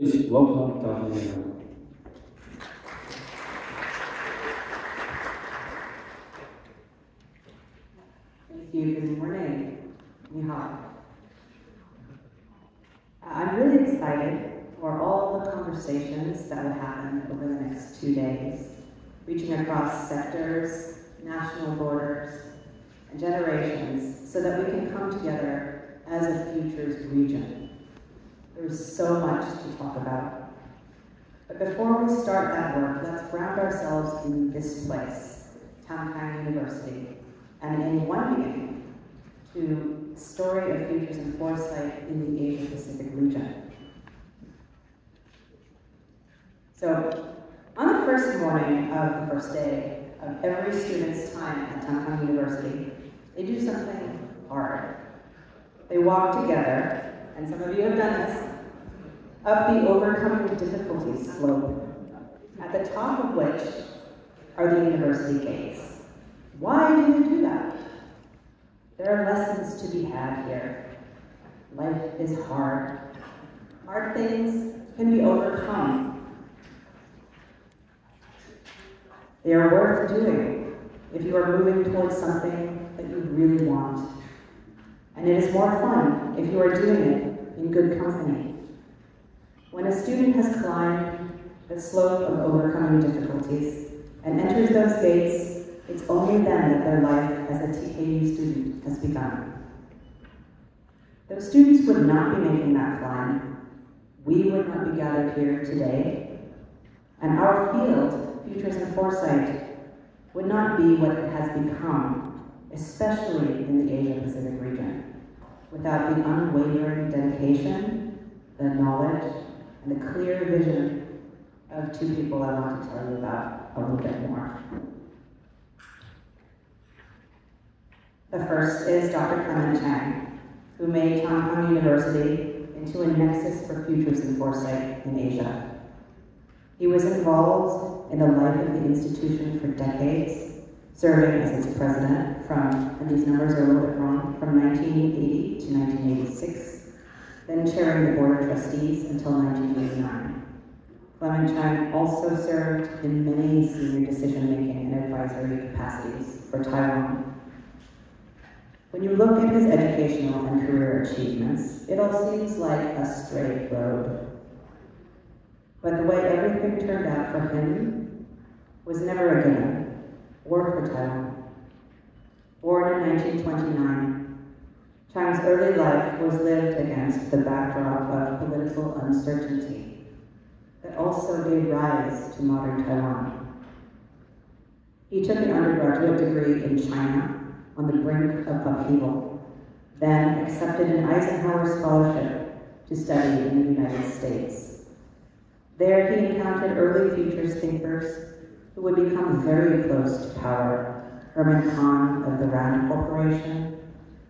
Please welcome Dr. Thank you. Good morning. Ni hao. I'm really excited for all the conversations that will happen over the next 2 days, reaching across sectors, national borders, and generations, so that we can come together as a futures region. There's so much to talk about. But before we start that work, let's ground ourselves in this place, Tamkang University, and in one meeting, to the story of futures and foresight in the Asia-Pacific region. So, on the first morning of the first day of every student's time at Tamkang University, they do something hard. They walk together, and some of you have done this, up the overcoming difficulties slope, at the top of which are the university gates. Why do we do that? There are lessons to be had here. Life is hard. Hard things can be overcome. They are worth doing if you are moving towards something that you really want. And it is more fun if you are doing it in good company. When a student has climbed the slope of overcoming difficulties and enters those gates, it's only then that their life as a TKU student has begun. Those students would not be making that climb. We would not be gathered here today. And our field, Futures and Foresight, would not be what it has become, especially in the Asia-Pacific region, without the unwavering dedication, the knowledge, and the clear vision of two people I want to tell you about a little bit more. The first is Dr. Clement Chang, who made Tamkang University into a nexus for futures and foresight in Asia. He was involved in the life of the institution for decades, serving as its president and these numbers are a little bit wrong, from 1980 to 1986, then chairing the Board of Trustees until 1989. Clement Chang also served in many senior decision-making and advisory capacities for Taiwan. When you look at his educational and career achievements, it all seems like a straight road. But the way everything turned out for him was never a given, or for Taiwan. Born in 1929, Chang's early life was lived against the backdrop of political uncertainty that also gave rise to modern Taiwan. He took an undergraduate degree in China on the brink of upheaval, then accepted an Eisenhower Scholarship to study in the United States. There he encountered early futures thinkers who would become very close to power, Herman Kahn of the Rand Corporation,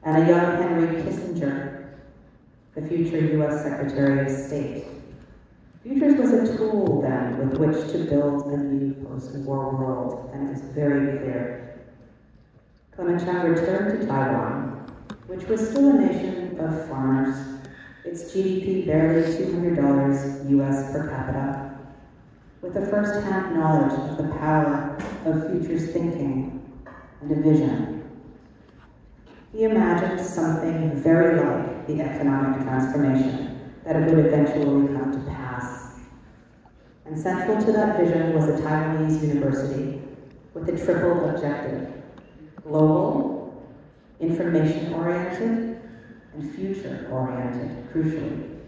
and a young Henry Kissinger, the future US Secretary of State. Futures was a tool then with which to build a new post-war world, and it was very clear. Clement Chang returned to Taiwan, which was still a nation of farmers, its GDP barely $200 US per capita, with a first-hand knowledge of the power of futures thinking and a vision. He imagined something very like the economic transformation that would eventually come to pass. And central to that vision was a Taiwanese university with a triple objective: global, information-oriented, and future-oriented, crucially.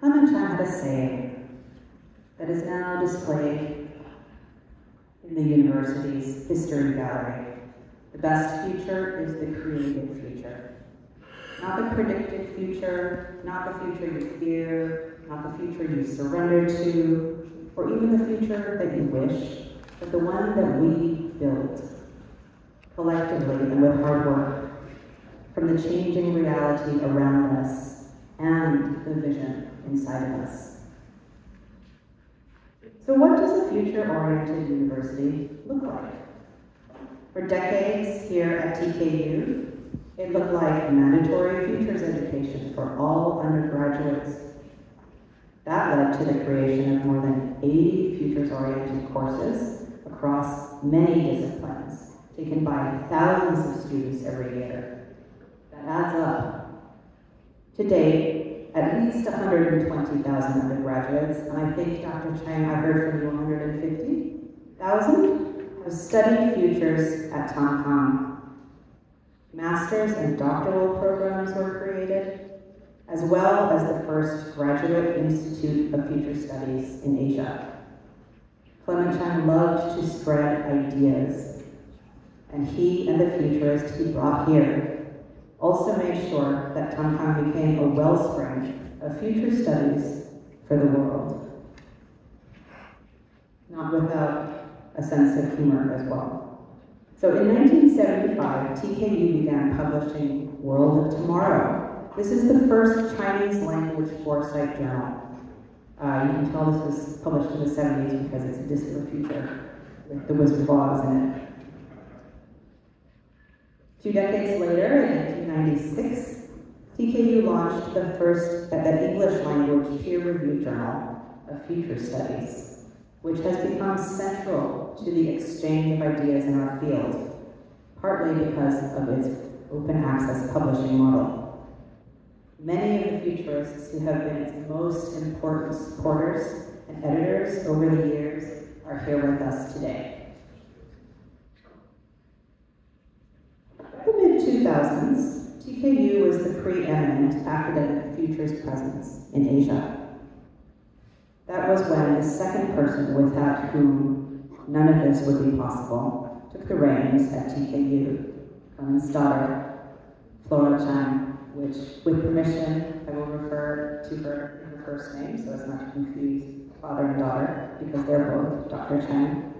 Clement Chang had a saying that is now displayed in the university's history gallery. The best future is the created future. Not the predicted future, not the future you fear, not the future you surrender to, or even the future that you wish, but the one that we build, collectively and with hard work, from the changing reality around us and the vision inside of us. So what does a future-oriented university look like? For decades here at TKU, it looked like mandatory for all undergraduates. That led to the creation of more than 80 futures-oriented courses across many disciplines, taken by thousands of students every year. That adds up. To date, at least 120,000 undergraduates, and I think, Dr. Chang, I heard from you 150,000, have studied futures at Tamkang. Master's and doctoral programs were created, as well as the first Graduate Institute of Future Studies in Asia. Clement Chang loved to spread ideas, and he and the futurists he brought here also made sure that Tamkang became a wellspring of future studies for the world. Not without a sense of humor as well. So in 1975, TKU began publishing World of Tomorrow. This is the first Chinese language foresight journal. You can tell this was published in the 70s because it's a distant future with the Wizard of Oz in it. 2 decades later, in 1996, TKU launched the first English language peer-reviewed journal of future studies, which has become central to the exchange of ideas in our field, partly because of its open access publishing model. Many of the futurists who have been its most important supporters and editors over the years are here with us today. In the mid-2000s, TKU was the preeminent academic futures presence in Asia. That was when the second person without whom none of this would be possible took the reins at TKU, Clement's daughter, Flora Chang, which, with permission, I will refer to her in her first name so as not to confuse father and daughter, because they're both Dr. Chang.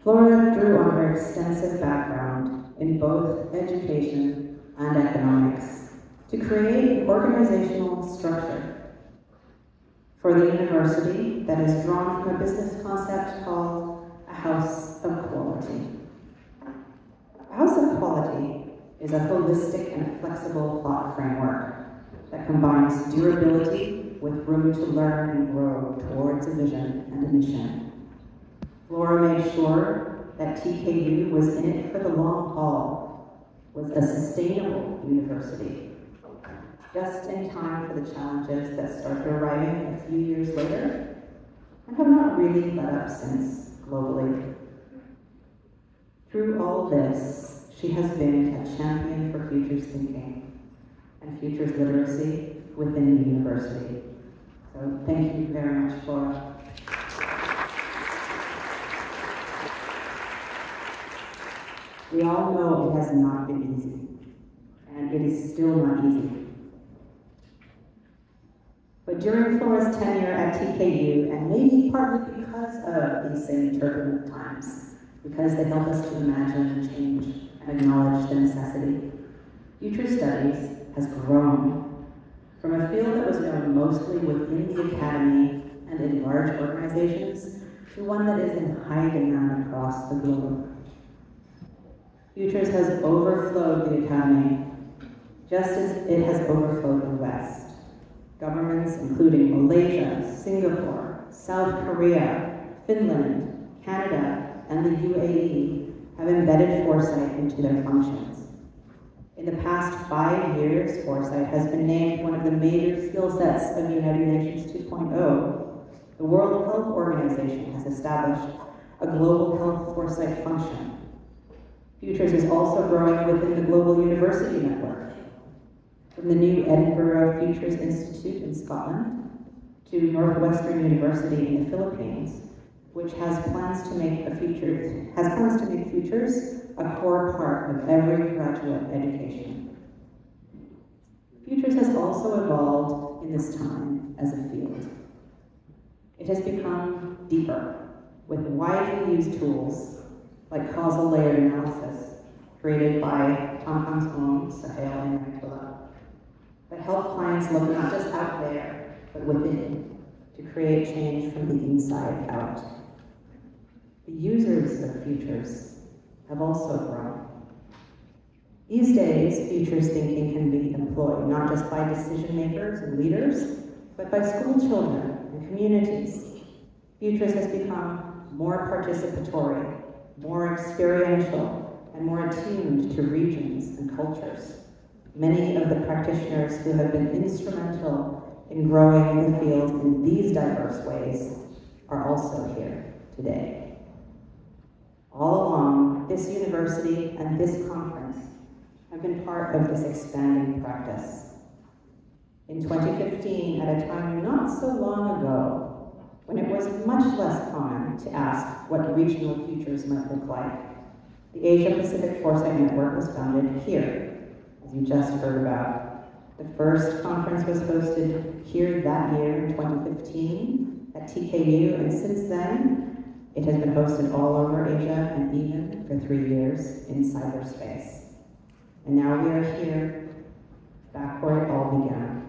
Flora drew on her extensive background in both education and economics to create an organizational structure for the university that is drawn from a business concept called a house of quality. A house of quality is a holistic and flexible thought framework that combines durability with room to learn and grow towards a vision and a mission. Flora made sure that TKU was in it for the long haul, was a sustainable university, just in time for the challenges that started arriving a few years later and have not really let up since globally. Through all this, she has been a champion for futures thinking and futures literacy within the university. So thank you very much, Flora. We all know it has not been easy, and it is still not easy. But during Flora's tenure at TKU, and maybe partly because of these same turbulent times, because they help us to imagine change and acknowledge the necessity, future studies has grown from a field that was known mostly within the academy and in large organizations to one that is in high demand across the globe. Futures has overflowed the academy, just as it has overflowed the West. Governments including Malaysia, Singapore, South Korea, Finland, Canada, and the UAE have embedded foresight into their functions. In the past 5 years, foresight has been named one of the major skill sets of United Nations 2.0. The World Health Organization has established a global health foresight function. Futures is also growing within the Global University Network, from the new Edinburgh Futures Institute in Scotland to Northwestern University in the Philippines, which has plans to make futures a core part of every graduate education. Futures has also evolved in this time as a field. It has become deeper, with widely used tools like causal layered analysis, created by Tamkang's own Sahel and Ayatollah, that help clients look not just out there, but within, to create change from the inside out. The users of futures have also grown. These days, futures thinking can be employed not just by decision makers and leaders, but by school children and communities. Futures has become more participatory, more experiential, and more attuned to regions and cultures. Many of the practitioners who have been instrumental in growing the field in these diverse ways are also here today. All along, this university and this conference have been part of this expanding practice. In 2015, at a time not so long ago, when it was much less common to ask what regional futures might look like, the Asia Pacific Foresight Network was founded here, as you just heard about. The first conference was hosted here that year in 2015 at TKU, and since then, it has been hosted all over Asia and even for 3 years in cyberspace. And now we are here, back where it all began.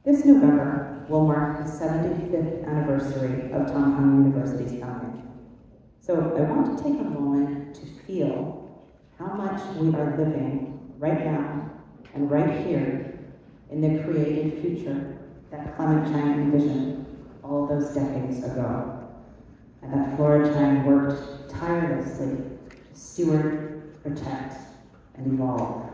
This November will mark the 75th anniversary of Tung Hung University's founding. So I want to take a moment to feel how much we are living right now and right here in the creative future that Clement Chang envisioned all those decades ago, and that Flora Chang worked tirelessly to steward, protect, and evolve.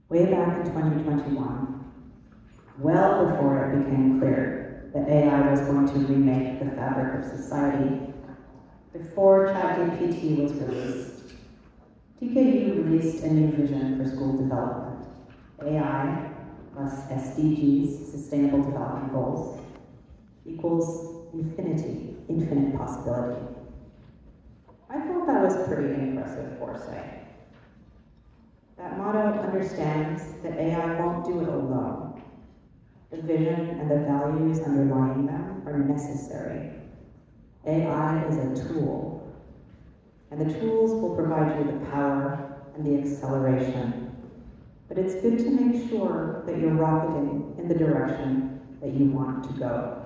Way back in 2021, well before it became clear that AI was going to remake the fabric of society, before ChatGPT was released, TKU released a new vision for school development. AI plus SDGs, Sustainable Development Goals, equals infinity, infinite possibility. I thought that was pretty impressive foresight. That motto understands that AI won't do it alone. The vision and the values underlying them are necessary. AI is a tool, and the tools will provide you the power and the acceleration. But it's good to make sure that you're rocketing in the direction that you want to go.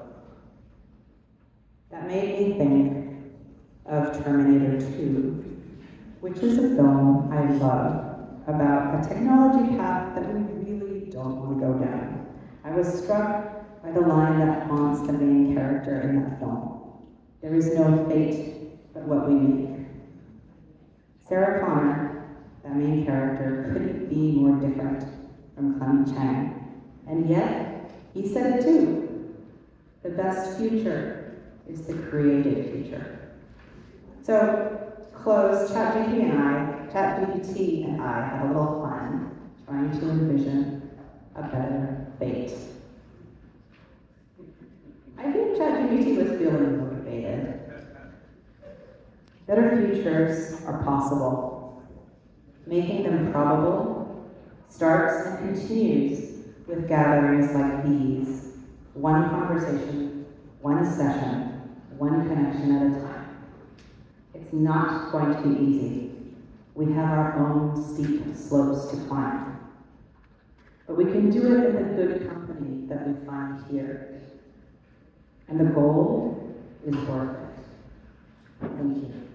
That made me think of Terminator 2, which is a film I love, about a technology path that we really don't want to go down. I was struck by the line that haunts the main character in that film. There is no fate but what we make. Sarah Connor, that main character, couldn't be more different from Clement Chang. And yet, he said it too. The best future is the created future. So, close, ChatGPT and I had a little fun trying to envision a better fate. I think ChatGPT was feeling motivated. Better futures are possible. Making them probable starts and continues with gatherings like these. One conversation, one session, one connection at a time. It's not going to be easy. We have our own steep slopes to climb. But we can do it in the good company that we find here. And the goal is worth it. Thank you.